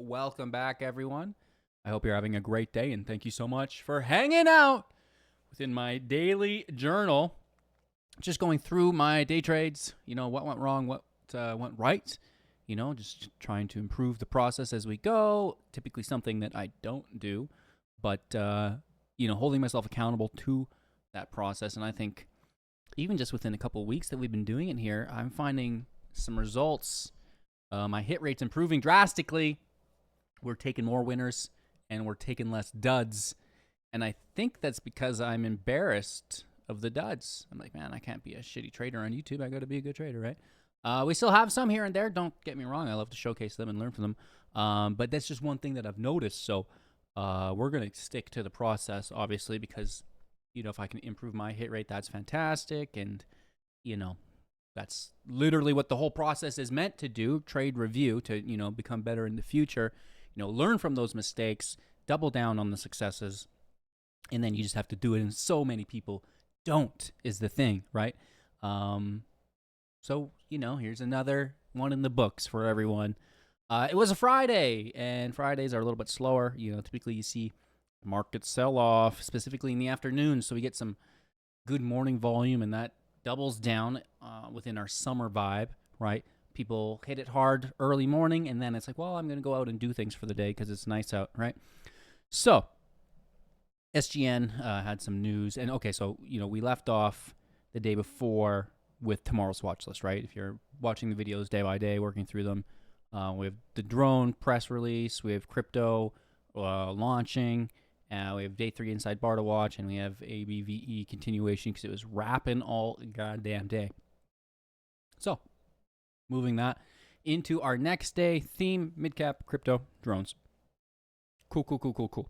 Welcome back, everyone. I hope you're having a great day, and thank you so much for hanging out within my daily journal. Just going through my day trades, what went wrong, what went right, just trying to improve the process as we go. Typically something that I don't do, but, holding myself accountable to that process. And I think even just within a couple of weeks that we've been doing it here, I'm finding some results. My hit rate's improving drastically. We're taking more winners and we're taking less duds. And I think that's because I'm embarrassed of the duds. I'm like, man, I can't be a shitty trader on YouTube. I got to be a good trader, right? We still have some here and there. Don't get me wrong. I love to showcase them and learn from them. But that's just one thing that I've noticed. So we're going to stick to the process, obviously, because, if I can improve my hit rate, that's fantastic. And, that's literally what the whole process is meant to do, trade review, to, become better in the future. Learn from those mistakes, double down on the successes, and then you just have to do it. And so many people don't, is the thing, right? So, here's another one in the books for everyone. It was a Friday, and Fridays are a little bit slower. Typically you see markets sell off, specifically in the afternoon, so we get some good morning volume, and that doubles down within our summer vibe, right? People hit it hard early morning, and then it's like, well, I'm going to go out and do things for the day because it's nice out, right? So SGN had some news. And, okay, so, we left off the day before with tomorrow's watch list, right? If you're watching the videos day by day, working through them, we have the drone press release, we have crypto launching, we have day 3 inside bar to watch, and we have ABVE continuation because it was wrapping all goddamn day. So moving that into our next day theme, midcap crypto drones. Cool.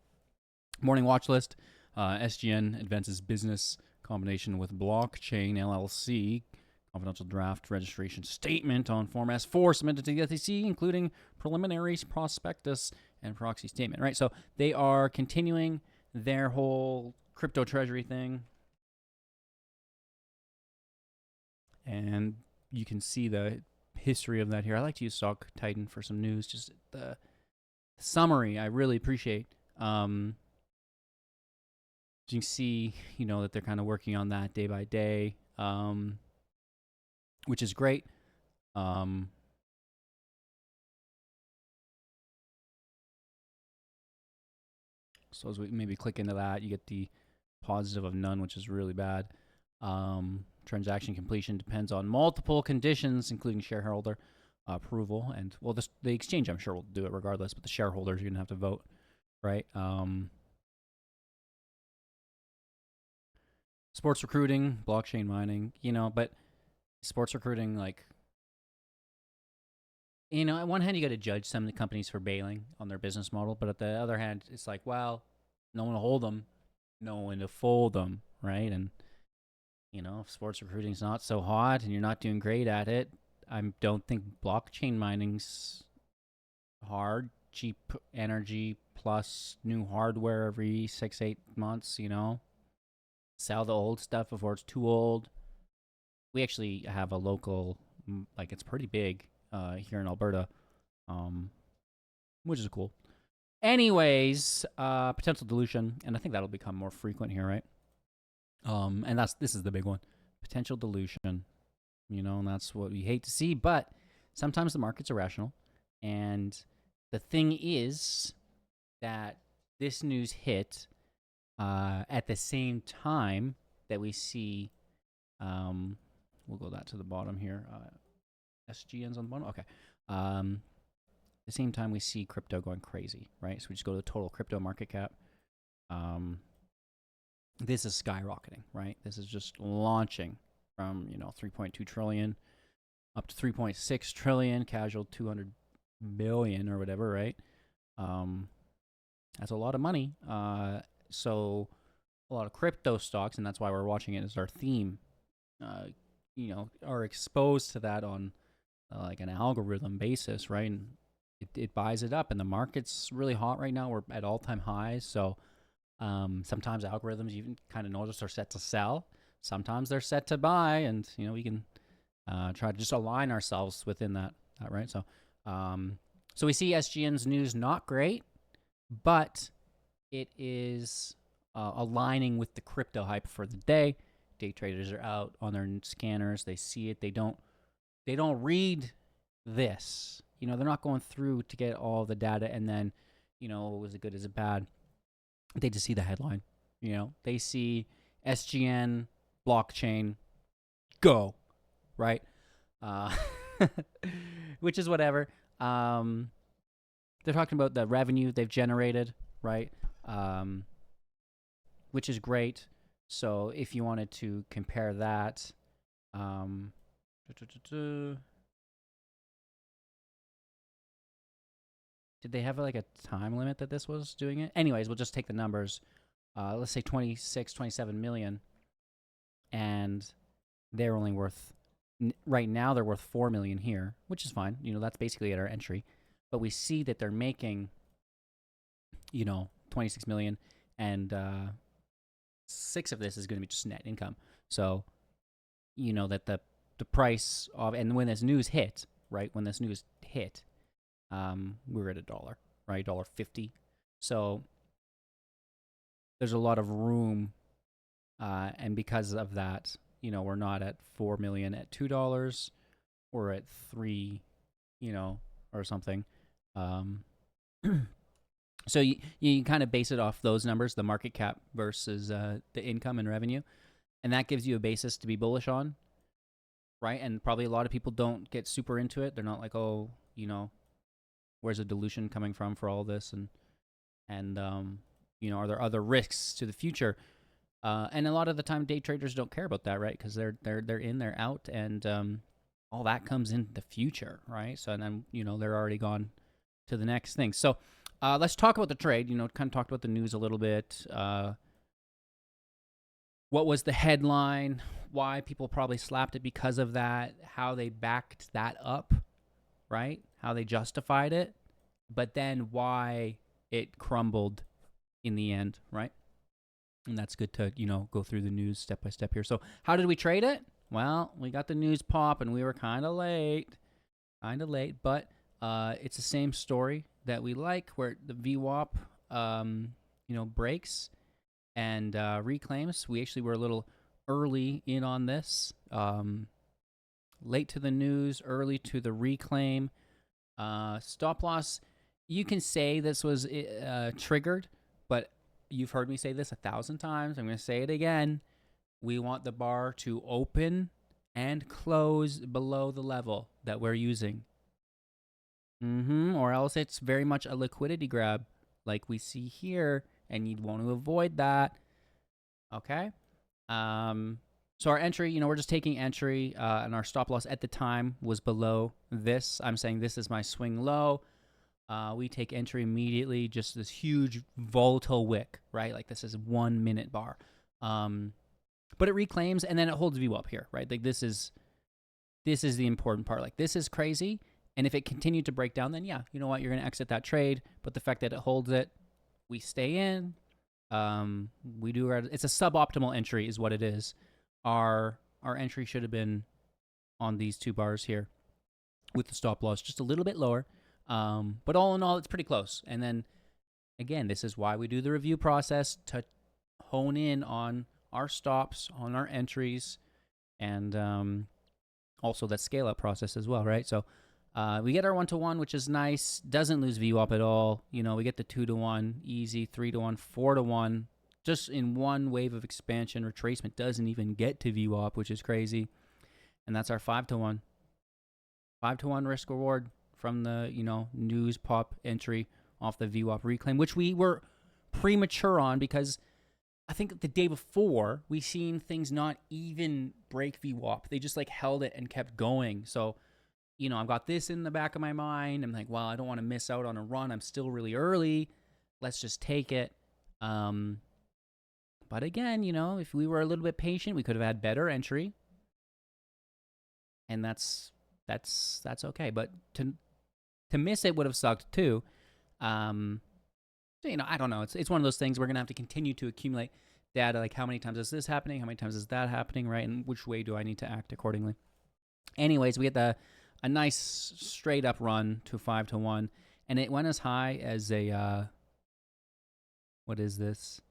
Morning watch list. SGN advances business combination with blockchain LLC. Confidential draft registration statement on Form S4 submitted to the SEC, including preliminaries, prospectus, and proxy statement. Right. So they are continuing their whole crypto treasury thing, and you can see the history of that here. I like to use Stock Titan for some news. Just the summary, I really appreciate. You can see, that they're kind of working on that day by day, which is great. So as we maybe click into that, you get the positive of none, which is really bad. Transaction completion depends on multiple conditions, including shareholder approval. And, well, the exchange, I'm sure, will do it regardless, but the shareholders are going to have to vote, right? Sports recruiting, blockchain mining, but sports recruiting, like, at one hand, you got to judge some of the companies for bailing on their business model, but at the other hand, it's like, well, no one to hold them, no one to fold them, right? And, if sports recruiting's not so hot and you're not doing great at it, I don't think blockchain mining's hard. Cheap energy plus new hardware every 6-8 months, Sell the old stuff before it's too old. We actually have a local, it's pretty big here in Alberta, which is cool. Anyways, potential dilution, and I think that'll become more frequent here, right? And this is the big one. Potential dilution, and that's what we hate to see, but sometimes the market's irrational. And the thing is that this news hit at the same time that we see, we'll go that to the bottom here. SGN's on the bottom. Okay. The same time we see crypto going crazy, right? So we just go to the total crypto market cap. This is skyrocketing, right? This is just launching from, 3.2 trillion up to 3.6 trillion, casual 200 billion or whatever, right? That's a lot of money. So a lot of crypto stocks, and that's why we're watching it as our theme, are exposed to that on like an algorithm basis, right? And it buys it up, and the market's really hot right now. We're at all-time highs, so sometimes algorithms you kind of notice are set to sell. Sometimes they're set to buy, and we can try to just align ourselves within that, right? So So we see SGN's news not great, but it is aligning with the crypto hype for the day. Day traders are out on their scanners. They see it. They don't read this. You know, they're not going through to get all the data and then, you know, was it good, is it bad? They just see the headline. You know, they see SGN blockchain go, right? Which is whatever. They're talking about the revenue they've generated, right? Which is great. So if you wanted to compare that, did they have like a time limit that this was doing it? Anyways, we'll just take the numbers. Let's say 26, 27 million. And they're only worth, right now they're worth 4 million here, which is fine. You know, that's basically at our entry. But we see that they're making, you know, 26 million, and 6 of this is going to be just net income. So, you know, that the price of, and when this news hit, right, when this news hit, we were at $1, right, $1.50. So there's a lot of room, and because of that, you know, we're not at 4 million at $2, we're at 3, you know, or something. So you kind of base it off those numbers, the market cap versus the income and revenue, and that gives you a basis to be bullish on, right? And probably a lot of people don't get super into it. They're not like, oh, you know, where's the dilution coming from for all this, and you know, are there other risks to the future? And a lot of the time, day traders don't care about that, right? Because they're in, they're out, and all that comes in the future, right? So and then, you know, they're already gone to the next thing. So let's talk about the trade. You know, kind of talked about the news a little bit. What was the headline? Why people probably slapped it because of that? How they backed that up, right? How they justified it, but then why it crumbled in the end, right? And that's good to, you know, go through the news step by step here. So how did we trade it? Well, we got the news pop and we were kind of late, but it's the same story that we like, where the VWAP, you know, breaks and reclaims. We actually were a little early in on this, late to the news, early to the reclaim. Stop loss, you can say this was triggered, but you've heard me say this 1,000 times. I'm going to say it again. We want the bar to open and close below the level that we're using. Or else it's very much a liquidity grab like we see here, and you'd want to avoid that. Okay? So our entry, you know, we're just taking entry, and our stop loss at the time was below this. I'm saying this is my swing low. We take entry immediately, just this huge volatile wick, right? Like this is 1 minute bar. But it reclaims and then it holds view up here, right? Like this is the important part. Like this is crazy. And if it continued to break down, then yeah, you know what? You're going to exit that trade. But the fact that it holds it, we stay in. We do it's a suboptimal entry is what it is. Our entry should have been on these 2 bars here with the stop loss just a little bit lower. But all in all, it's pretty close. And then, again, this is why we do the review process, to hone in on our stops, on our entries, and also that scale-up process as well, right? So we get our 1-to-1, which is nice. Doesn't lose VWAP at all. You know, we get the 2-to-1, easy, 3-to-1, 4-to-1. Just in one wave of expansion, retracement doesn't even get to VWAP, which is crazy. And that's our 5-to-1. 5-to-1 risk reward from the, you know, news pop entry off the VWAP reclaim, which we were premature on because I think the day before we seen things not even break VWAP. They just like held it and kept going. So, you know, I've got this in the back of my mind. I'm like, well, I don't want to miss out on a run. I'm still really early. Let's just take it. But again, you know, if we were a little bit patient, we could have had better entry. And that's okay. But to miss it would have sucked too. So, you know, I don't know. It's one of those things we're going to have to continue to accumulate data, like how many times is this happening? How many times is that happening, right? And which way do I need to act accordingly? Anyways, we get the a nice straight up run to 5 to 1, and it went as high as a what is this?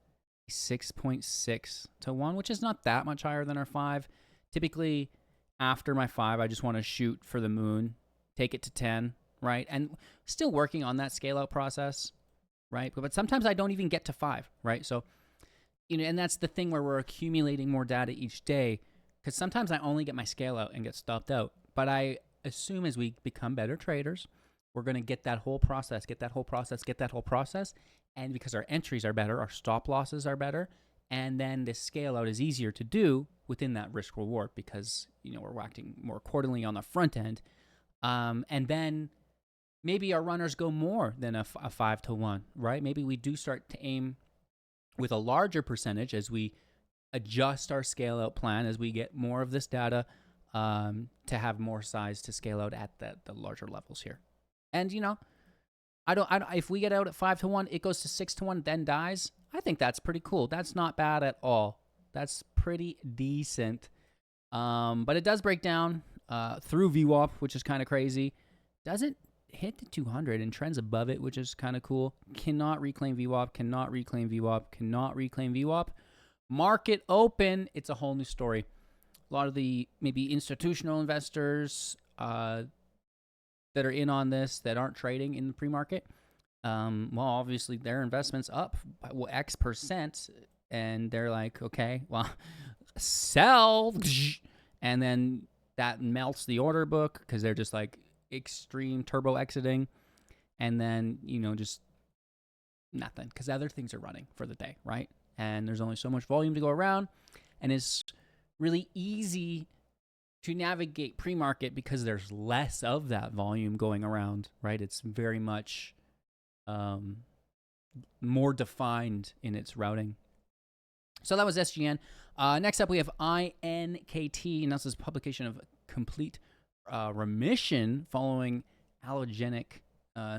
6.6 to 1, which is not that much higher than our 5. Typically, after my 5, I just want to shoot for the moon, take it to 10, right? And still working on that scale out process, right? But sometimes I don't even get to 5, right? So, and that's the thing where we're accumulating more data each day, because sometimes I only get my scale out and get stopped out. But I assume as we become better traders, we're going to get that whole process, and because our entries are better, our stop losses are better, and then the scale out is easier to do within that risk reward because, we're acting more accordingly on the front end. And then maybe our runners go more than a 5 to 1, right? Maybe we do start to aim with a larger percentage as we adjust our scale out plan, as we get more of this data to have more size to scale out at the larger levels here. And, I don't, if we get out at 5 to 1, it goes to 6 to 1, then dies. I think that's pretty cool. That's not bad at all. That's pretty decent. But it does break down through VWAP, which is kind of crazy. Doesn't hit the 200 and trends above it, which is kind of cool. Cannot reclaim VWAP, cannot reclaim VWAP, cannot reclaim VWAP. Market open, it's a whole new story. A lot of the maybe institutional investors that are in on this that aren't trading in the pre-market, well, obviously their investment's up by X percent, and they're like, okay, well, sell, and then that melts the order book because they're just like extreme turbo exiting, and then, just nothing because other things are running for the day, right? And there's only so much volume to go around, and it's really easy to navigate pre-market because there's less of that volume going around, right? It's very much more defined in its routing. So that was SGN. Next up, we have iNKT, and this is publication of complete remission following allogenic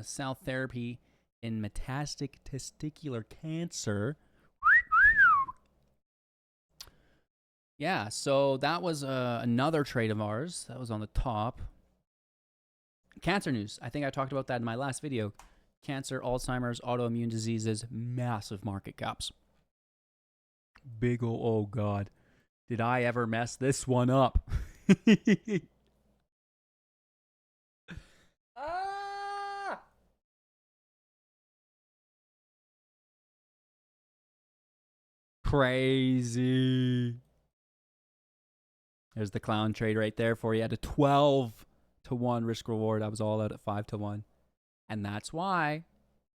cell therapy in metastatic testicular cancer. Yeah, so that was another trade of ours. That was on the top. Cancer news. I think I talked about that in my last video. Cancer, Alzheimer's, autoimmune diseases, massive market caps. Big oh God. Did I ever mess this one up? Ah! Crazy. There's the clown trade right there for you at a 12 to 1 risk reward. I was all out at 5 to 1. And that's why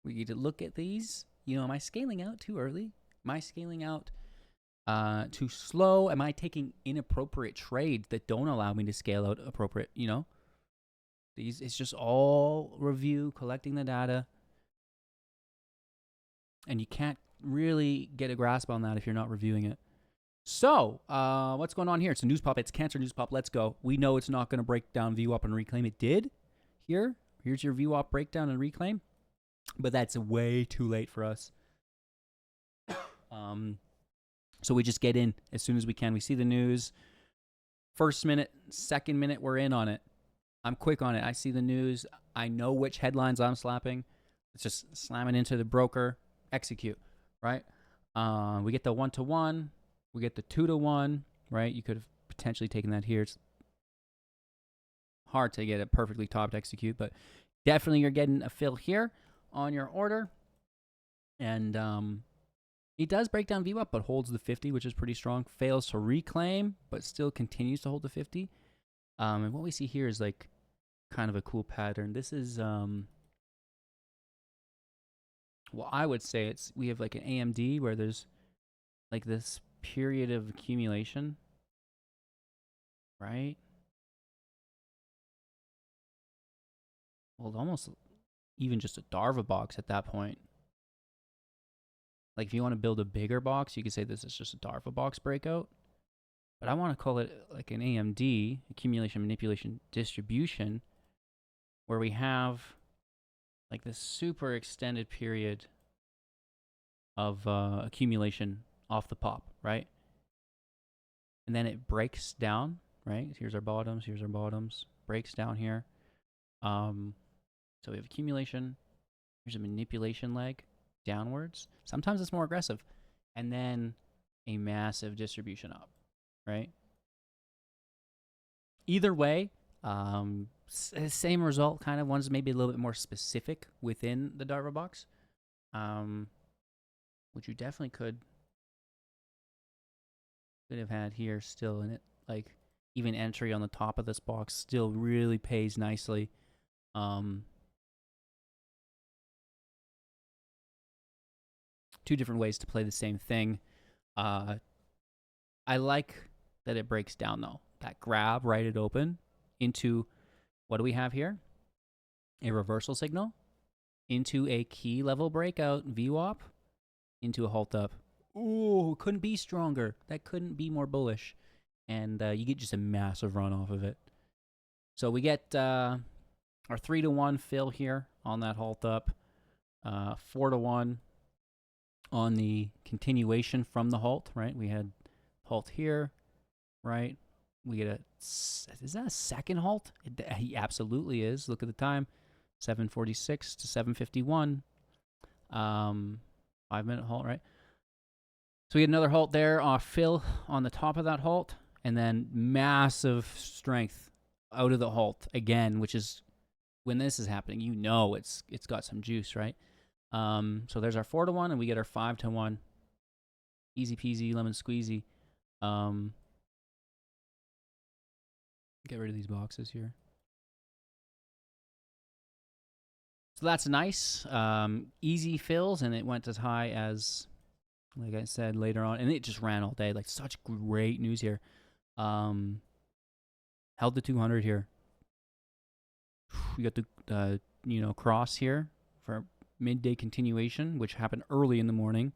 we need to look at these. Am I scaling out too early? Am I scaling out too slow? Am I taking inappropriate trades that don't allow me to scale out appropriate, These, it's just all review, collecting the data. And you can't really get a grasp on that if you're not reviewing it. So, what's going on here? It's a news pop. It's cancer news pop. Let's go. We know it's not going to break down VWAP and reclaim. It did here. Here's your VWAP breakdown and reclaim. But that's way too late for us. So we just get in as soon as we can. We see the news. First minute, second minute, we're in on it. I'm quick on it. I see the news. I know which headlines I'm slapping. It's just slamming into the broker. Execute, right? We get the 1 to 1. We get the 2 to 1, right? You could have potentially taken that here. It's hard to get it perfectly topped execute, but definitely you're getting a fill here on your order. And he does break down VWAP, but holds the 50, which is pretty strong. Fails to reclaim, but still continues to hold the 50. And what we see here is like kind of a cool pattern. This is, well, I would say we have like an AMD where there's like this period of accumulation, right? Well, almost even just a DARVA box at that point. Like if you want to build a bigger box, you could say this is just a DARVA box breakout. But I want to call it like an AMD, accumulation, manipulation, distribution, where we have like this super extended period of accumulation off the pop, right? And then it breaks down, right? Here's our bottoms, here's our bottoms. breaks down here. So we have accumulation. Here's a manipulation leg downwards. Sometimes it's more aggressive. And then a massive distribution up, right? Either way, same result, kind of. One's maybe a little bit more specific within the Darva box, which you definitely could have had here still in it. Like, even entry on the top of this box still really pays nicely. Two different ways to play the same thing. I like that it breaks down, though. That grab right at open into, what do we have here? A reversal signal into a key level breakout VWAP into a halt up. Ooh, couldn't be stronger. That couldn't be more bullish. And you get just a massive run off of it. So we get our 3-to-1 fill here on that halt up. 4-to-1 on the continuation from the halt, right? We had halt here, right? We get is that a second halt? He absolutely is. Look at the time, 7:46 to 7:51. 5-minute halt, right? So we had another halt there, fill on the top of that halt, and then massive strength out of the halt again, which is, when this is happening, you know it's got some juice, right? So there's our 4-to-1, and we get our 5-to-1. Easy peasy, lemon squeezy. Get rid of these boxes here. So that's nice. Easy fills, and it went as high as, like I said, later on, and it just ran all day. Like, such great news here. Held the 200 here. We got the cross here for midday continuation, which happened early in the morning.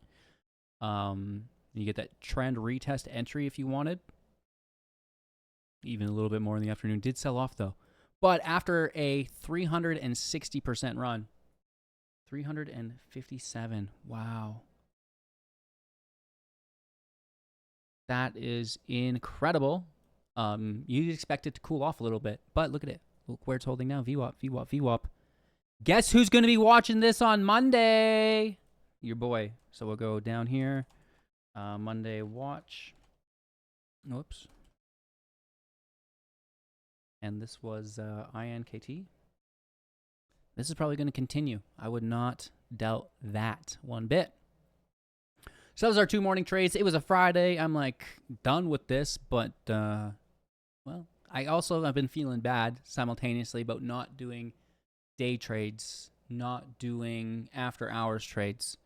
You get that trend retest entry if you wanted. Even a little bit more in the afternoon. Did sell off, though. But after a 360% run, 357. Wow. That is incredible. You'd expect it to cool off a little bit, but look at it. Look where it's holding now. VWAP, VWAP, VWAP. Guess who's going to be watching this on Monday? Your boy. So we'll go down here. Monday watch. Whoops. And this was iNKT. This is probably going to continue. I would not doubt that one bit. So those are 2 morning trades. It was a Friday. I'm like done with this, but well, I've been feeling bad simultaneously about not doing day trades, not doing after hours trades.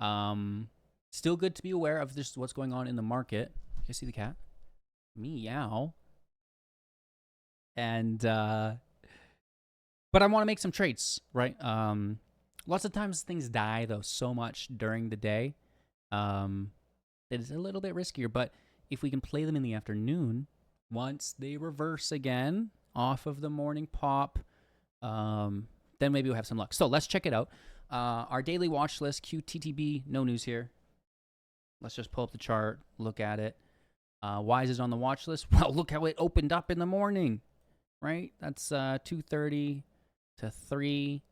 Still good to be aware of just what's going on in the market. You see the cat? Meow. And but I want to make some trades, right? Lots of times things die though so much during the day. It is a little bit riskier, but if we can play them in the afternoon, once they reverse again off of the morning pop, then maybe we'll have some luck. So let's check it out. Our daily watch list, QTTB, no news here. Let's just pull up the chart, look at it. Why is it on the watch list? Well, look how it opened up in the morning, right? That's 2:30 to 3.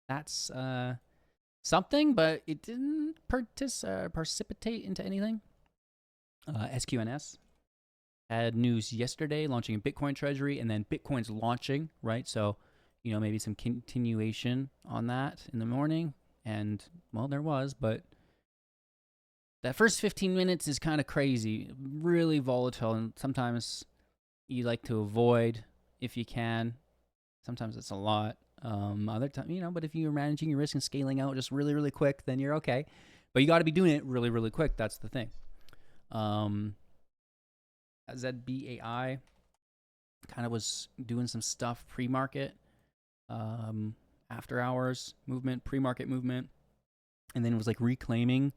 That's something, but it didn't precipitate into anything. SQNS had news yesterday launching a Bitcoin Treasury, and then Bitcoin's launching, right? So, maybe some continuation on that in the morning. And, well, there was, but that first 15 minutes is kind of crazy, really volatile, and sometimes you like to avoid if you can. Sometimes it's a lot. Other time, but if you're managing your risk and scaling out just really, really quick, then you're okay. But you got to be doing it really, really quick. That's the thing. ZBAI kind of was doing some stuff pre-market, after hours movement, pre-market movement, and then it was like reclaiming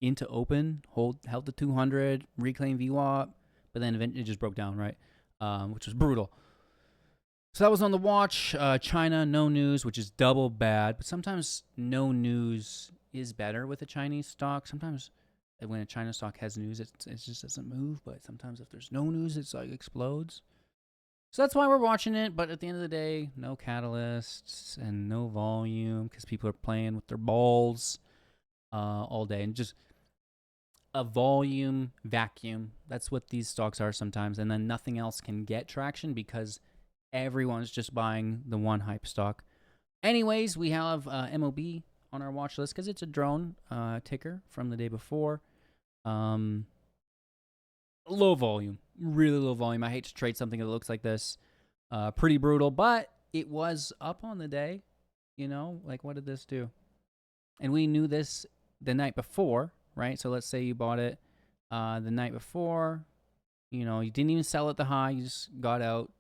into open, held the 200, reclaim VWAP, but then eventually it just broke down, right? Which was brutal. So that was on the watch. China, no news, which is double bad. But sometimes no news is better with a Chinese stock. Sometimes when a China stock has news, it just doesn't move. But sometimes if there's no news, it's like explodes. So that's why we're watching it. But at the end of the day, no catalysts and no volume because people are playing with their balls all day. And just a volume vacuum. That's what these stocks are sometimes. And then nothing else can get traction because everyone's just buying the one hype stock. Anyways, we have MOB on our watch list because it's a drone ticker from the day before. Low volume, really low volume. I hate to trade something that looks like this. Pretty brutal, but it was up on the day. You know, like what did this do? And we knew this the night before, right? So let's say you bought it the night before. You know, you didn't even sell at the high. You just got out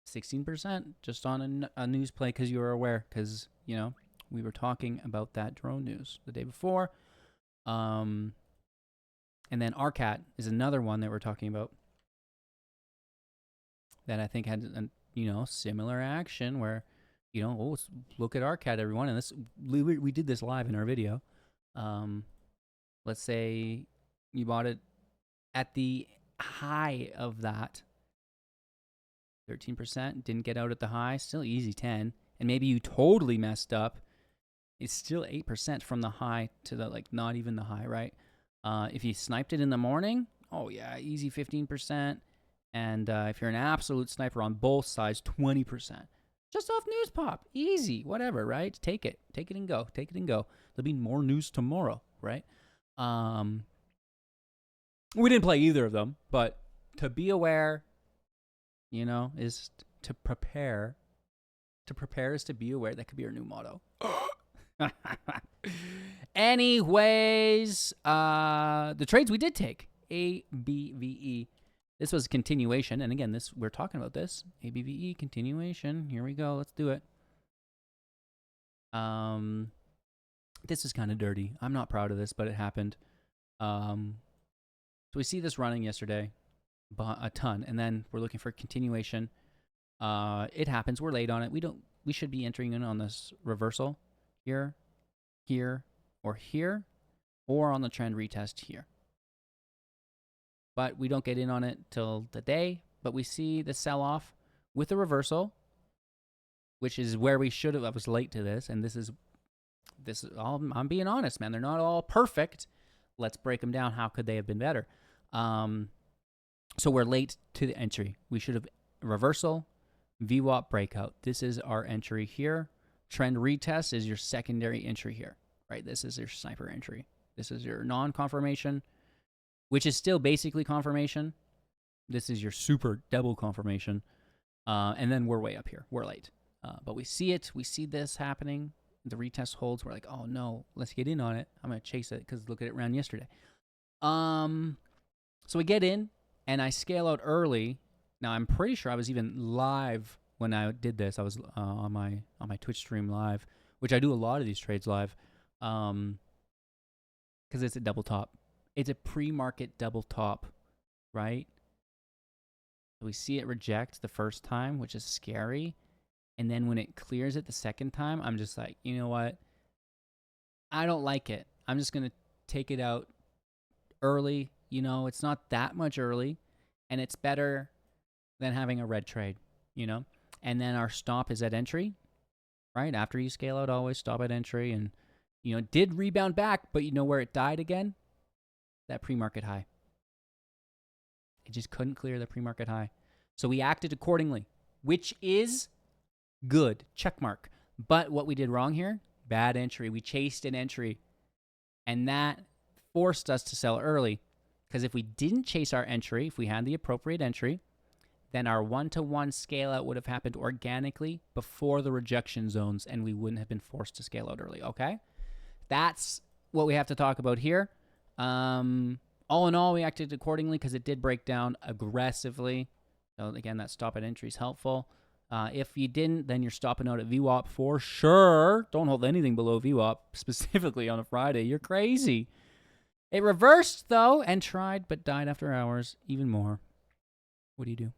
16% just on a news play because you were aware because, you know, we were talking about that drone news the day before. And then RCAT is another one that we're talking about that I think had, you know, similar action where, you know, oh, look at RCAT, everyone. And this we did this live in our video. Let's say you bought it at the high of that 13%, didn't get out at the high, still easy 10, and maybe you totally messed up. It's still 8% from the high to the, like, not even the high, right? If you sniped it in the morning, oh yeah, easy 15%. And if you're an absolute sniper on both sides, 20%. Just off news pop, easy, whatever, right? Take it and go, take it and go. There'll be more news tomorrow, right? We didn't play either of them, but to be aware, you know, is to prepare. To prepare is to be aware. That could be our new motto. Anyways, the trades we did take, ABVE. This was a continuation, and again, this we're talking about this ABVE continuation. Here we go. Let's do it. This is kind of dirty. I'm not proud of this, but it happened. So we see this running yesterday, a ton, and then we're looking for continuation. It happens. We're late on it. We should be entering in on this reversal here, here, or on the trend retest here. But we don't get in on it till the day. But we see the sell-off with the reversal, which is where we should have. I was late to this, and this is all. I'm being honest, man. They're not all perfect. Let's break them down. How could they have been better? So we're late to the entry. We should have reversal, VWAP breakout. This is our entry here. Trend retest is your secondary entry here, right? This is your sniper entry. This is your non-confirmation, which is still basically confirmation. This is your super double confirmation. And then we're way up here. We're late. But we see it. We see this happening. The retest holds. We're like, oh, no, let's get in on it. I'm going to chase it because look at it ran yesterday. So we get in, and I scale out early. Now, I'm pretty sure I was even live when I did this. I was on my Twitch stream live, which I do a lot of these trades live because it's a double top. It's a pre-market double top, right? We see it reject the first time, which is scary. And then when it clears it the second time, I'm just like, you know what? I don't like it. I'm just going to take it out early. You know, it's not that much early, and it's better than having a red trade, you know? And then our stop is at entry, right? After you scale out, always stop at entry. And, you know, it did rebound back, but you know where it died again? That pre-market high. It just couldn't clear the pre-market high. So we acted accordingly, which is good. Check mark. But what we did wrong here, bad entry. We chased an entry, and that forced us to sell early. Because if we didn't chase our entry, if we had the appropriate entry, then our one-to-one scale out would have happened organically before the rejection zones, and we wouldn't have been forced to scale out early, okay? That's what we have to talk about here. All in all, we acted accordingly because it did break down aggressively. So again, that stop at entry is helpful. If you didn't, then you're stopping out at VWAP for sure. Don't hold anything below VWAP, specifically on a Friday. You're crazy. It reversed, though, and tried, but died after hours even more. What do you do?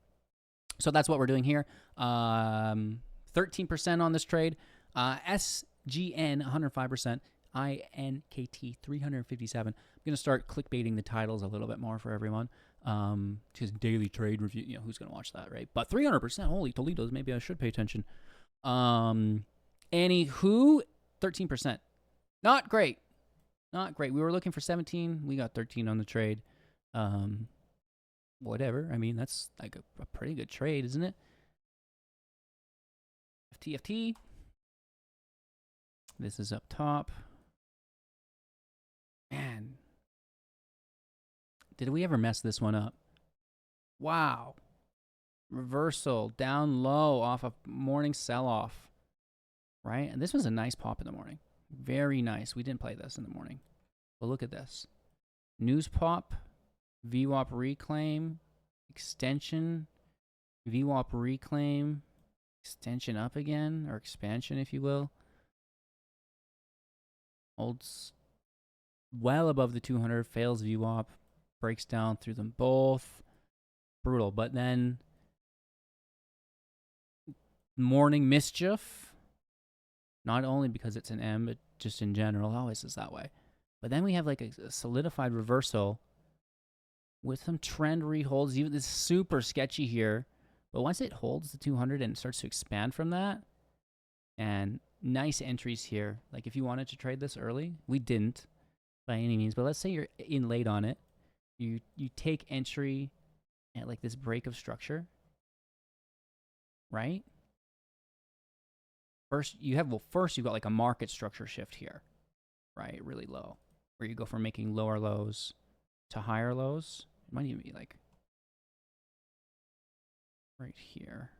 So that's what we're doing here. 13% on this trade. SGN, 105%. iNKT 357. I'm going to start clickbaiting the titles a little bit more for everyone. Just daily trade review. You know, who's going to watch that, right? But 300%. Holy Toledo's. Maybe I should pay attention. Anywho, 13%. Not great. Not great. We were looking for 17. We got 13 on the trade. Whatever. I mean, that's like a pretty good trade, isn't it? FTFT. This is up top. Man. Did we ever mess this one up? Wow. Reversal down low off a morning sell-off. Right? And this was a nice pop in the morning. Very nice. We didn't play this in the morning. But look at this. News pop. VWAP reclaim. Extension. VWAP reclaim. Extension up again. Or expansion, if you will. Holds well above the 200. Fails VWAP. Breaks down through them both. Brutal. But then morning mischief. Not only because it's an M, but just in general. It always is that way. But then we have like a solidified reversal with some trend reholds. Even this is super sketchy here. But once it holds the 200 and starts to expand from that, and nice entries here. Like if you wanted to trade this early, we didn't by any means. But let's say you're in late on it. You take entry at like this break of structure, right? First you've got like a market structure shift here, right? Really low, where you go from making lower lows to higher lows. It might even be like right here.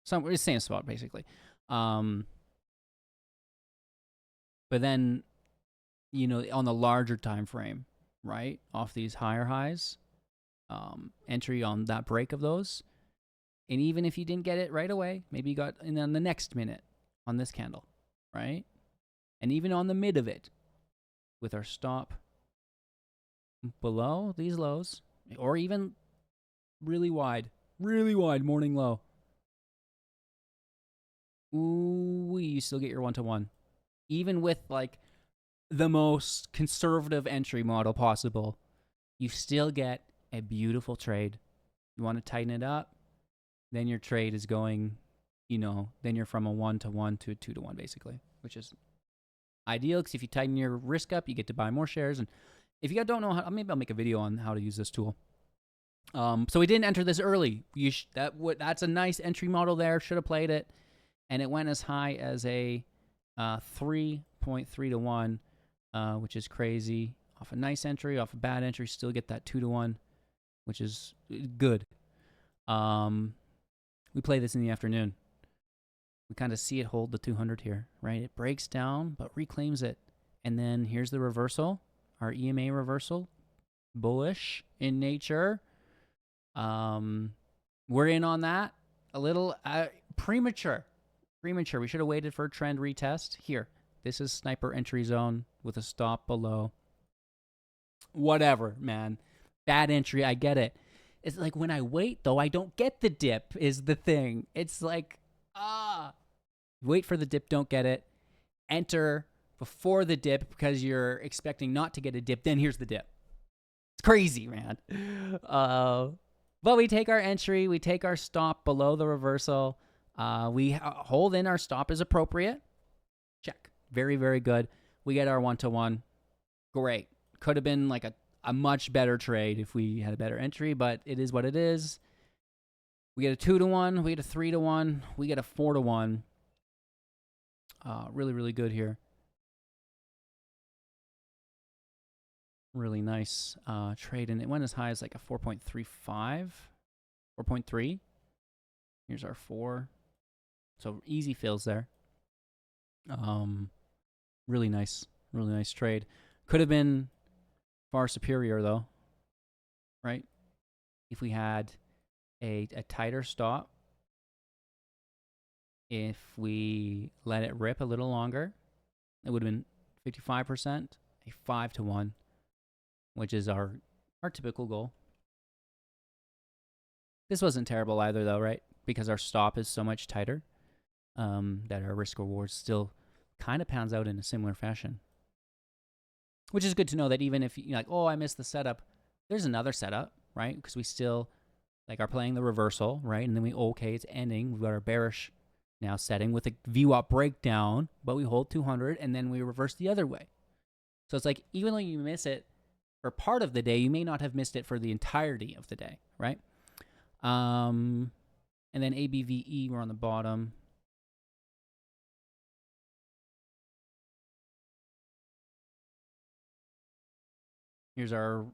Somewhere, it's the same spot basically. But then, you know, on the larger time frame, right? Off these higher highs, entry on that break of those. And even if you didn't get it right away, maybe you got in on the next minute on this candle, right? And even on the mid of it with our stop below these lows, or even really wide morning low. Ooh, you still get your one-to-one. Even with like the most conservative entry model possible, you still get a beautiful trade. You want to tighten it up? Then your trade is going, you know, then you're from a 1-to-1 to a 2-to-1 basically, which is ideal because if you tighten your risk up, you get to buy more shares. And if you don't know how, maybe I'll make a video on how to use this tool. So we didn't enter this early. That's a nice entry model there. Should have played it, and it went as high as a 3.3-to-1, which is crazy. Off a nice entry, off a bad entry, still get that 2-to-1, which is good. We play this in the afternoon. We kind of see it hold the 200 here, right? It breaks down, but reclaims it. And then here's the reversal, our EMA reversal, bullish in nature. We're in on that. A little premature. We should have waited for a trend retest. Here, this is sniper entry zone with a stop below. Whatever, man. Bad entry, I get it. It's like when I wait, though, I don't get the dip is the thing. It's like, wait for the dip, don't get it. Enter before the dip because you're expecting not to get a dip. Then here's the dip. It's crazy, man. But we take our entry. We take our stop below the reversal. We hold in our stop as appropriate. Check. Very, very good. We get our 1-to-1. Great. Could have been like a much better trade if we had a better entry, but it is what it is. We get a 2-to-1, we get a 3-to-1, we get a 4-to-1. Really, really good here. Really nice trade, and it went as high as like a 4.35, 4.3. Here's our 4. So easy fills there. Really nice trade. Could have been far superior though, right? If we had a tighter stop, if we let it rip a little longer, it would have been 55%, a 5-to-1, which is our typical goal. This wasn't terrible either though, right? Because our stop is so much tighter that our risk reward is still kind of pans out in a similar fashion. Which is good to know that even if you're like, oh, I missed the setup, there's another setup, right? Because we still like are playing the reversal, right? And then it's ending. We've got our bearish now setting with a VWAP breakdown, but we hold 200 and then we reverse the other way. So it's like, even though you miss it for part of the day, you may not have missed it for the entirety of the day, right? And then ABVE, we're on the bottom. Here's our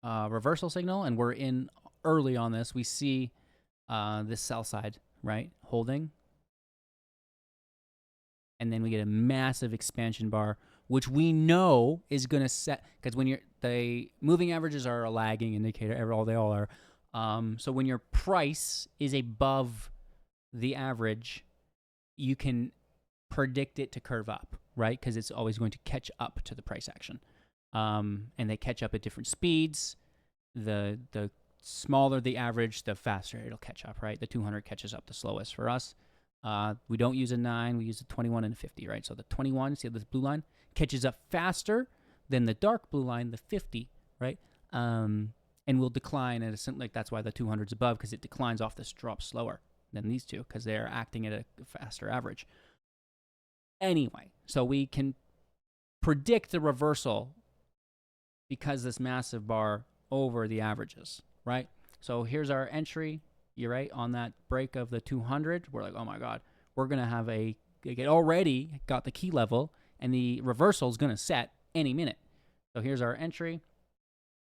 reversal signal, and we're in early on this. We see this sell side, right, holding. And then we get a massive expansion bar, which we know is going to set, because when the moving averages are a lagging indicator, they all are. So when your price is above the average, you can predict it to curve up, right? Because it's always going to catch up to the price action. And they catch up at different speeds. The smaller the average, the faster it'll catch up, right? The 200 catches up the slowest for us. We don't use a 9, we use a 21 and a 50, right? So the 21, see this blue line, catches up faster than the dark blue line, the 50, right? And will decline at a, like, that's why the 200's above, because it declines off this drop slower than these two, because they're acting at a faster average. Anyway, so we can predict the reversal because this massive bar over the averages, right? So here's our entry. You're right, on that break of the 200, we're like, oh my God, we're going to have it already got the key level, and the reversal is going to set any minute. So here's our entry.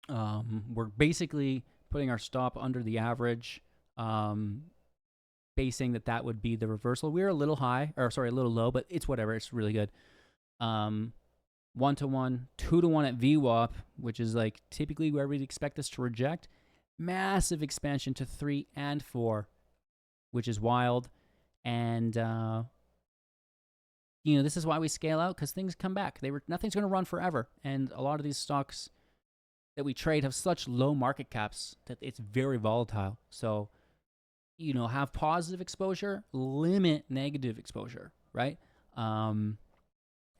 We're basically putting our stop under the average, basing that would be the reversal. We're a little high, or sorry, a little low, but it's whatever. It's really good. 1-to-1, 2-to-1 at VWAP, which is like typically where we'd expect us to reject. Massive expansion to 3 and 4, which is wild. And, this is why we scale out, because things come back. Nothing's going to run forever. And a lot of these stocks that we trade have such low market caps that it's very volatile. So, have positive exposure, limit negative exposure, right? And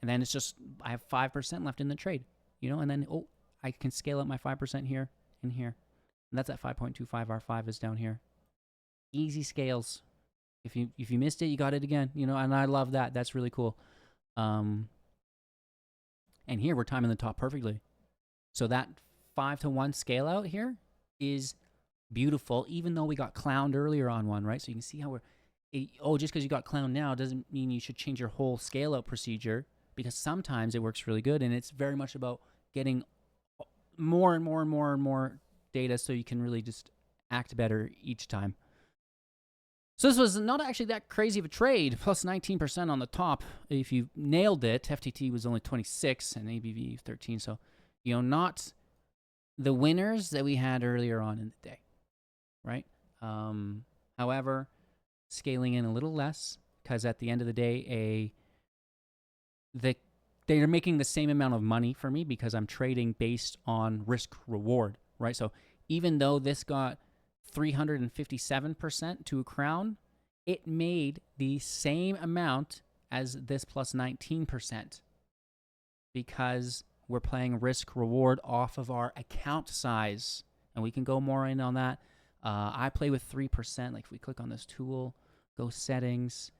then it's just, I have 5% left in the trade, and then, I can scale up my 5% here and here. And that's at 5.25. R5 is down here. Easy scales. If you missed it, you got it again. And I love that. That's really cool. And here we're timing the top perfectly. So that 5-to-1 scale out here is beautiful, even though we got clowned earlier on one, right? So you can see how just because you got clowned now doesn't mean you should change your whole scale out procedure, because sometimes it works really good, and it's very much about getting more and more and more and more data so you can really just act better each time. So this was not actually that crazy of a trade, plus 19% on the top. If you nailed it, FTT was only 26 and ABVE 13. So, not the winners that we had earlier on in the day, right? However, scaling in a little less, because at the end of the day, they are making the same amount of money for me because I'm trading based on risk reward, right? So even though this got 357% to a crown, it made the same amount as this plus 19%, because we're playing risk reward off of our account size. And we can go more in on that. I play with 3%. Like if we click on this tool, go settings,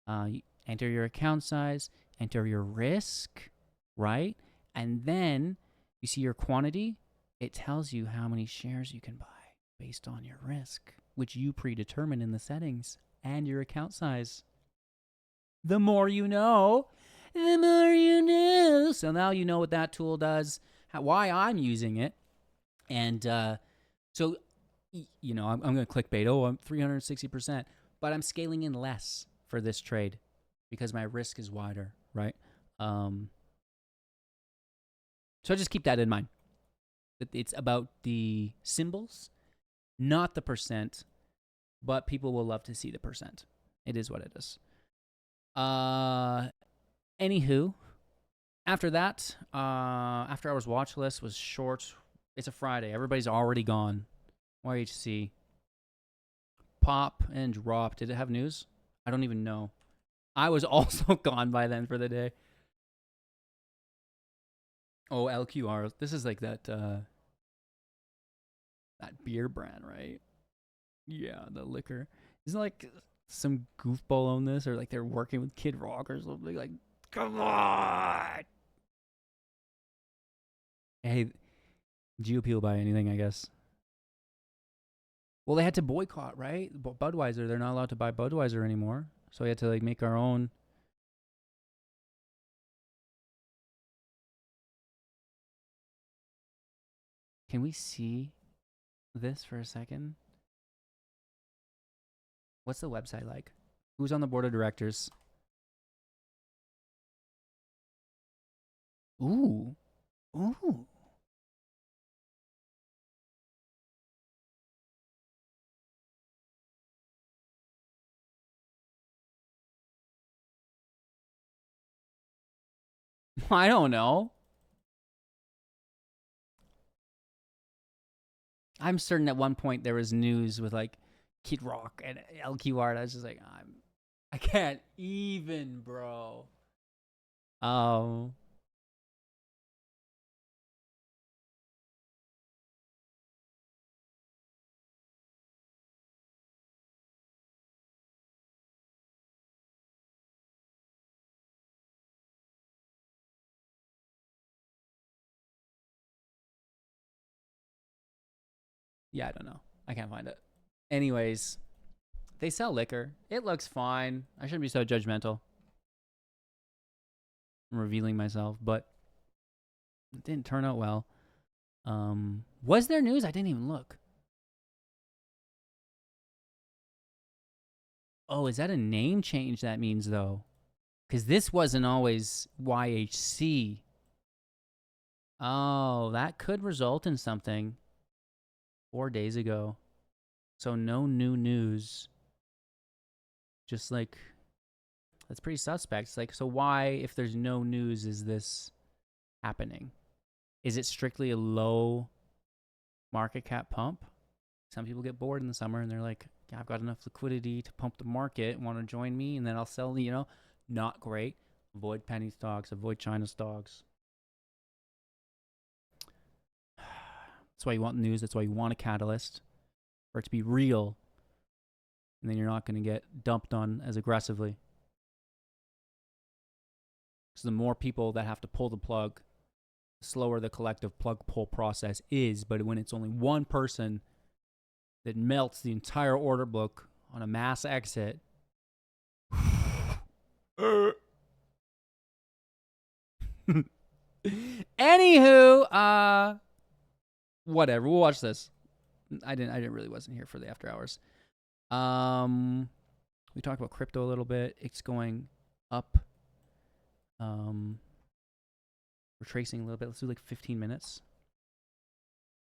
enter your account size, enter your risk, right? And then you see your quantity. It tells you how many shares you can buy based on your risk, which you predetermine in the settings, and your account size. The more you know, the more you know. So now you know what that tool does, why I'm using it. And so, I'm going to clickbait. I'm 360%, but I'm scaling in less for this trade because my risk is wider, right? So just keep that in mind. It's about the symbols, not the percent, but people will love to see the percent. It is what it is. Anywho, after that, Afterhours Watchlist was short. It's a Friday. Everybody's already gone. YHC. Pop and drop. Did it have news? I don't even know. I was also gone by then for the day. Oh, LQR. This is like that beer brand, right? Yeah, the liquor. Isn't like some goofball on this, or like they're working with Kid Rock or something? Like, come on. Hey, GOP will buy anything, I guess. Well, they had to boycott, right? Budweiser. They're not allowed to buy Budweiser anymore, so we had to like make our own. Can we see this for a second? What's the website like? Who's on the board of directors? Ooh, ooh. I don't know. I'm certain at one point there was news with like Kid Rock and LQR. And I was just like, I can't even, bro. Um, yeah, I don't know. I can't find it. Anyways, they sell liquor. It looks fine. I shouldn't be so judgmental. I'm revealing myself, but it didn't turn out well. Was there news? I didn't even look. Oh, is that a name change that means though? Because this wasn't always YHC. Oh, that could result in something 4 days ago. So no new news. Just like, that's pretty suspect. It's like, so why, if there's no news, is this happening? Is it strictly a low market cap pump? Some people get bored in the summer and they're like, yeah, I've got enough liquidity to pump the market. Want to join me? And then I'll sell, not great. Avoid penny stocks, avoid China stocks. That's why you want news. That's why you want a catalyst for it to be real. And then you're not going to get dumped on as aggressively. So the more people that have to pull the plug, the slower the collective plug pull process is. But when it's only one person that melts the entire order book on a mass exit, anywho, whatever. We'll watch this. I really wasn't here for the after hours. We talked about crypto a little bit. It's going up. Retracing a little bit. Let's do like 15 minutes.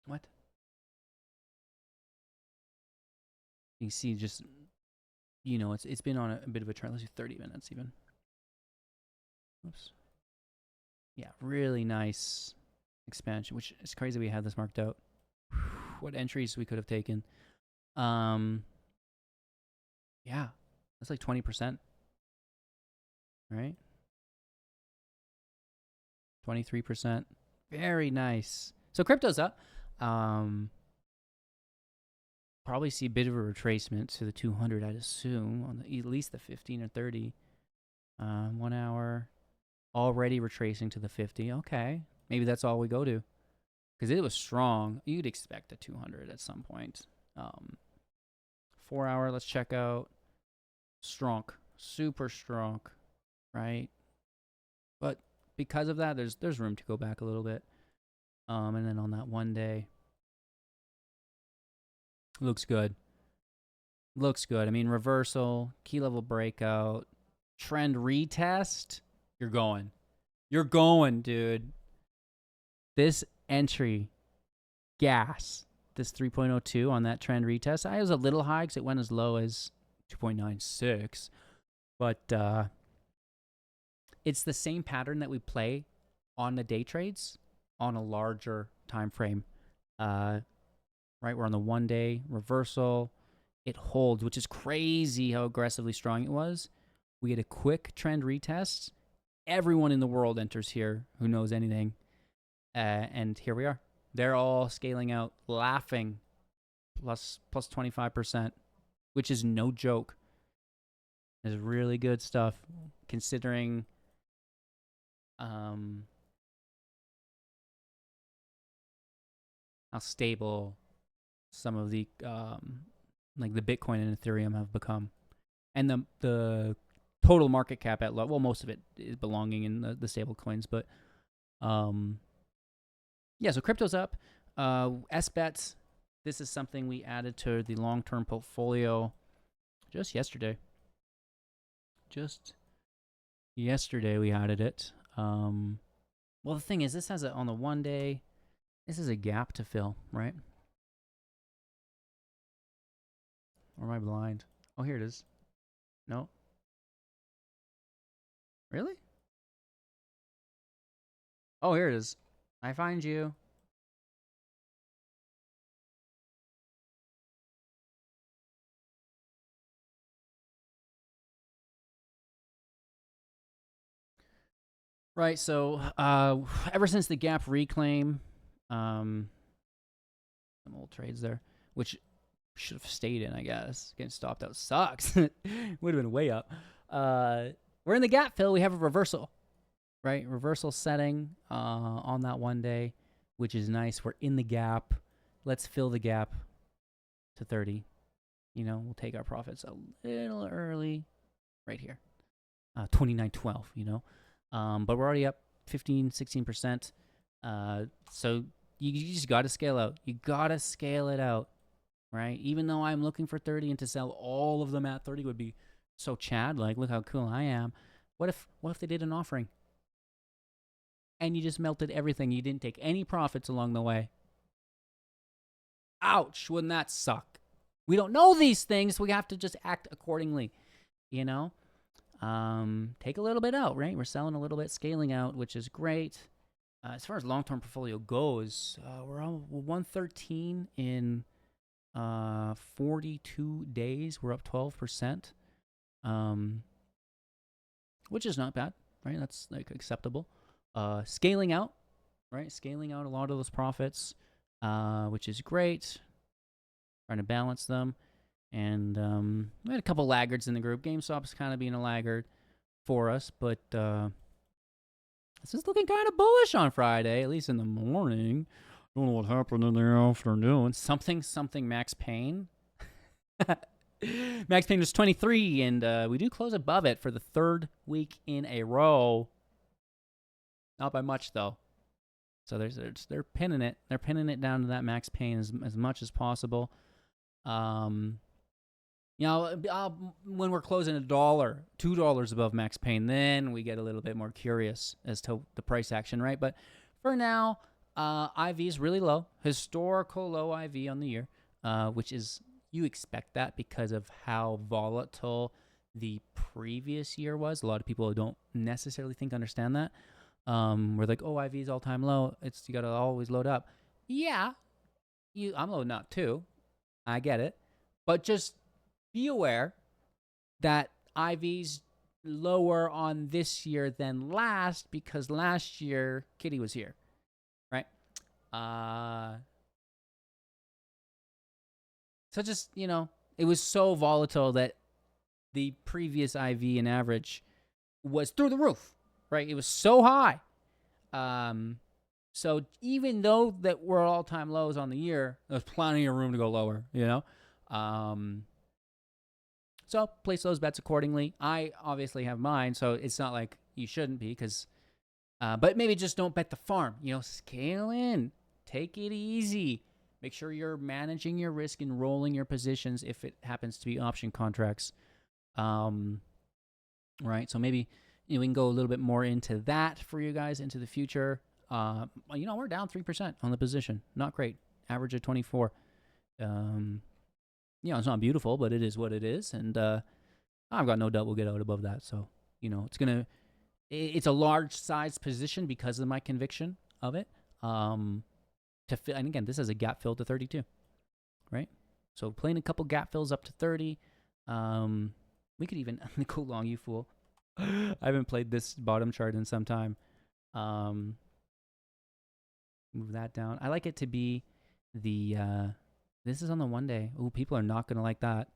What? You see, just it's been on a bit of a trend. Let's do 30 minutes even. Oops. Yeah, really nice expansion, which is crazy we had this marked out. What entries we could have taken. Yeah, that's like 20%. Right? 23%. Very nice. So crypto's up. Probably see a bit of a retracement to the 200, I'd assume, on at least the 15 or 30. 1 hour. Already retracing to the 50. Okay. Maybe that's all we go to. Because it was strong. You'd expect a 200 at some point. 4 hour, let's check out. Strong. Super strong. Right? But because of that, there's room to go back a little bit. And then on that 1 day, looks good. Looks good. I mean, reversal, key level breakout, trend retest. You're going. You're going, dude. This entry, gas, this 3.02 on that trend retest. I was a little high because it went as low as 2.96. But it's the same pattern that we play on the day trades on a larger time frame. Right, we're on the 1 day reversal. It holds, which is crazy how aggressively strong it was. We get a quick trend retest. Everyone in the world enters here who knows anything. And here we are. They're all scaling out, laughing, plus 25%, which is no joke. It's really good stuff, considering how stable some of the like the Bitcoin and Ethereum have become, and the total market cap at low. Well, most of it is belonging in the stable coins, but yeah. So crypto's up. SBET. This is something we added to the long-term portfolio just yesterday. Just yesterday we added it. Well, the thing is, this has it on the 1 day. This is a gap to fill, right? Or am I blind? Oh, here it is. No. Really? Oh, here it is. I find you. Right, so ever since the gap reclaim, some old trades there, which should have stayed in, I guess. Getting stopped out sucks. Would have been way up. We're in the gap fill. We have a reversal, right? Reversal setting on that 1 day, which is nice. We're in the gap. Let's fill the gap to 30. You know, we'll take our profits a little early right here. 29.12, you know. But we're already up 15, 16%. So you just got to scale out. You got to scale it out, right? Even though I'm looking for 30 and to sell all of them at 30 would be so Chad, like, look how cool I am. What if they did an offering and you just melted everything? You didn't take any profits along the way. Ouch, wouldn't that suck? We don't know these things. We have to just act accordingly, you know? Take a little bit out, right? We're selling a little bit, scaling out, which is great. As far as long-term portfolio goes, we're on 113 in 42 days. We're up 12%, which is not bad, right? That's like acceptable. Scaling out, right? Scaling out a lot of those profits, which is great. Trying to balance them. And we had a couple laggards in the group. GameStop's kind of being a laggard for us, but this is looking kind of bullish on Friday, at least in the morning. I don't know what happened in the afternoon. Something Max Payne. Max Payne was 23, and we do close above it for the 3rd week in a row. Not by much, though. So they're pinning it. They're pinning it down to that Max Payne as much as possible. You know, when we're closing $1, $2 above Max Payne, then we get a little bit more curious as to the price action, right? But for now, IV is really low, historical low IV on the year, which is, you expect that because of how volatile the previous year was. A lot of people don't necessarily understand that. We're like, oh, IV is all-time low. You got to always load up. Yeah, I'm loading up too. I get it. But just be aware that IV's lower on this year than last because last year Kitty was here, right? So just, you know, it was so volatile that the previous IV and average was through the roof, right? It was so high. So even though that we're all-time lows on the year, there's plenty of room to go lower, you know? So place those bets accordingly. I obviously have mine, so it's not like you shouldn't be, because, but maybe just don't bet the farm. You know, scale in, take it easy. Make sure you're managing your risk and rolling your positions if it happens to be option contracts. Right. So maybe we can go a little bit more into that for you guys into the future. You know, we're down 3% on the position. Not great. Average of 24. You know, it's not beautiful, but it is what it is. And I've got no doubt we'll get out above that. So, you know, it's a large size position because of my conviction of it. And again, this is a gap fill to 32, right? So playing a couple gap fills up to 30. We could even go long, you fool. I haven't played this bottom chart in some time. Move that down. I like it to be the, this is on the 1 day. Ooh, people are not going to like that.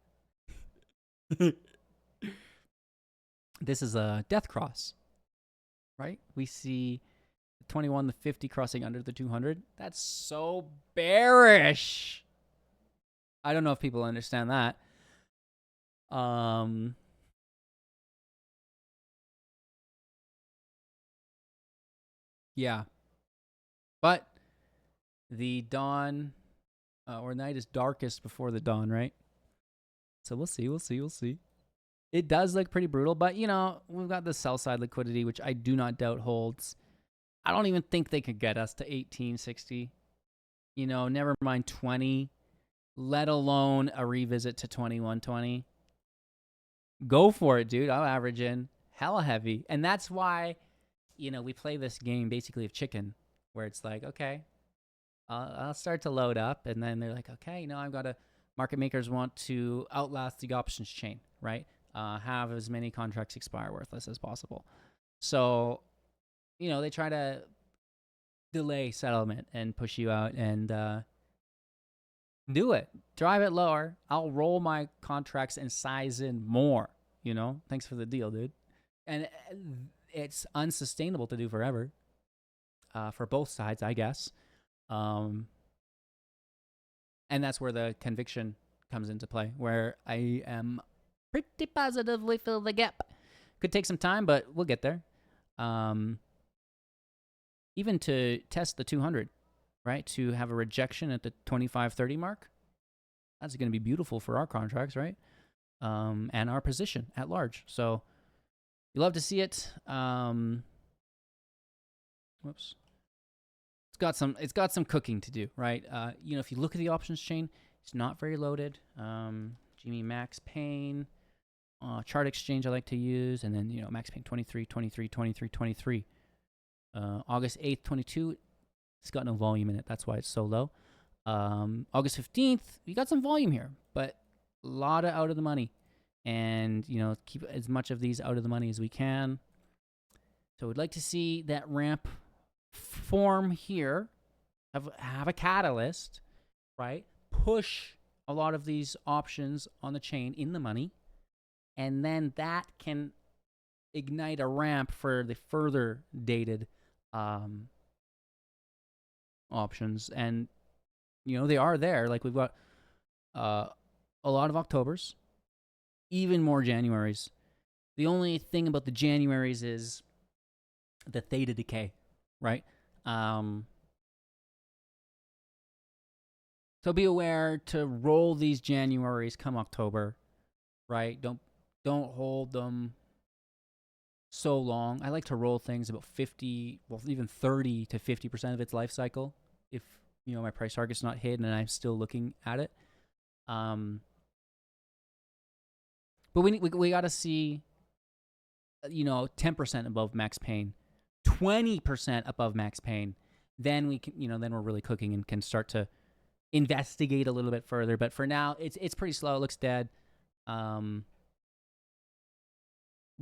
This is a death cross, right? We see 21 to 50 crossing under the 200. That's so bearish. I don't know if people understand that. Yeah. But the dawn or night is darkest before the dawn, right? So we'll see. It does look pretty brutal, but you know, we've got the sell side liquidity, which I do not doubt holds. I don't even think they could get us to 1860. You know, never mind 20, let alone a revisit to 2120. Go for it, dude. I'll average in hella heavy. And that's why, you know, we play this game basically of chicken, where it's like, okay, I'll start to load up, and then they're like, okay, you know, I've got to, market makers want to outlast the options chain, right? Have as many contracts expire worthless as possible. So, you know, they try to delay settlement and push you out and do it. Drive it lower. I'll roll my contracts and size in more, you know? Thanks for the deal, dude. And it's unsustainable to do forever for both sides, I guess. And that's where the conviction comes into play, where I am pretty positively fill the gap. Could take some time, but we'll get there. Even to test the 200, right? To have a rejection at the 25-30 mark, that's going to be beautiful for our contracts, right? And our position at large. So you love to see it. Whoops. It's got some cooking to do, right? You know, if you look at the options chain, it's not very loaded. Jimmy Max Payne, chart exchange I like to use, and then, you know, Max Payne 23, 23, 23, 23. August 8th, 22, it's got no volume in it. That's why it's so low. August 15th, we got some volume here, but a lot of out of the money. And, you know, keep as much of these out of the money as we can. So we'd like to see that ramp form here, have a catalyst, right? Push a lot of these options on the chain in the money. And then that can ignite a ramp for the further dated options. And, you know, they are there. Like, we've got a lot of Octobers, even more Januaries. The only thing about the Januaries is the theta decay, right? So be aware to roll these Januaries come October, right? Don't hold them so long. I like to roll things about 50, well, even 30 to 50% of its life cycle if, you know, my price target's not hit and I'm still looking at it. But we got to see, you know, 10% above max pain, 20% above max pain. Then we can, you know, then we're really cooking and can start to investigate a little bit further. But for now, it's pretty slow. It looks dead. We'll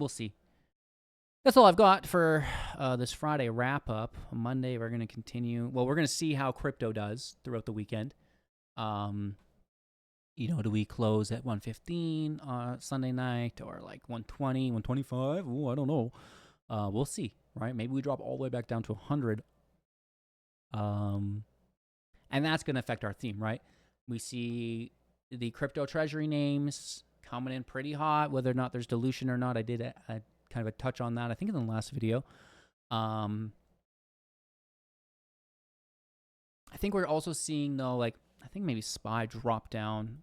see. That's all I've got for this Friday wrap up. On Monday, we're going to continue. Well, we're going to see how crypto does throughout the weekend. You know, do we close at 115 on Sunday night or like 120, 125? Oh, I don't know. We'll see, right? Maybe we drop all the way back down to 100. And that's going to affect our theme, right? We see the crypto treasury names coming in pretty hot, whether or not there's dilution or not. I did a kind of a touch on that, I think, in the last video. I think we're also seeing, though, like, I think maybe SPY drop down.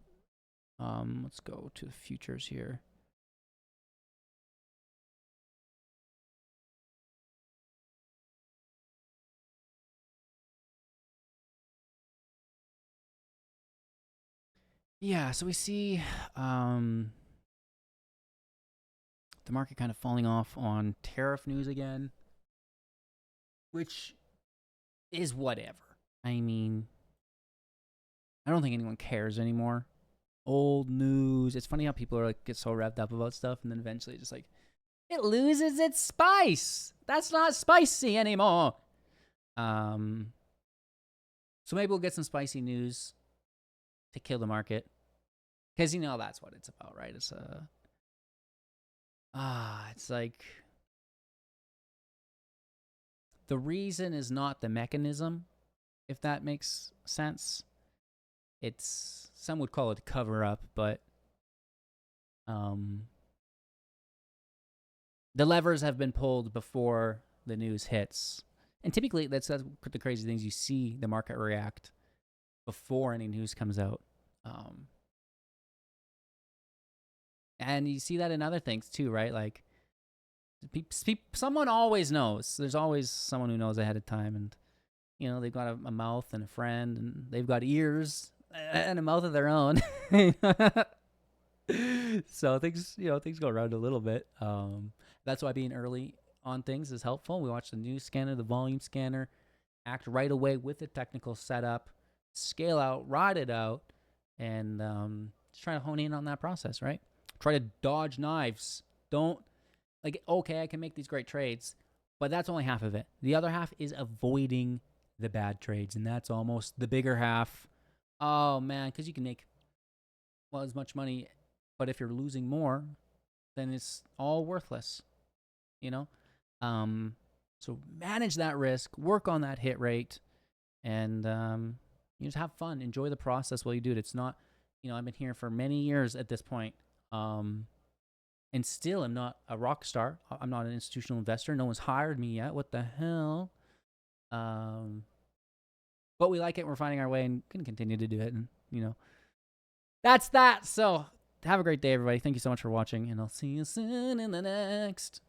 Let's go to the futures here. Yeah, so we see the market kind of falling off on tariff news again, which is whatever. I mean, I don't think anyone cares anymore. Old news. It's funny how people are like get so wrapped up about stuff, and then eventually just like it loses its spice. That's not spicy anymore. So maybe we'll get some spicy news to kill the market. Because, that's what it's about, right? It's it's like the reason is not the mechanism, if that makes sense. It's, some would call it cover up, but the levers have been pulled before the news hits. And typically, that's the crazy things. You see the market react before any news comes out. And you see that in other things too, right? Like, someone always knows. There's always someone who knows ahead of time. And, they've got a mouth and a friend, and they've got ears and a mouth of their own. So things go around a little bit. That's why being early on things is helpful. We watch the news scanner, the volume scanner, act right away with the technical setup, scale out, ride it out, and just try to hone in on that process, right? Try to dodge knives. Don't, okay, I can make these great trades, but that's only half of it. The other half is avoiding the bad trades, and that's almost the bigger half. Oh, man, because you can make, as much money, but if you're losing more, then it's all worthless, So manage that risk, work on that hit rate, and you just have fun. Enjoy the process while you do it. It's not, I've been here for many years at this point, and still I'm not a rock star. I'm not an institutional investor. No one's hired me yet. What the hell? But we like it. We're finding our way and can continue to do it. And, that's that. So have a great day, everybody. Thank you so much for watching, and I'll see you soon in the next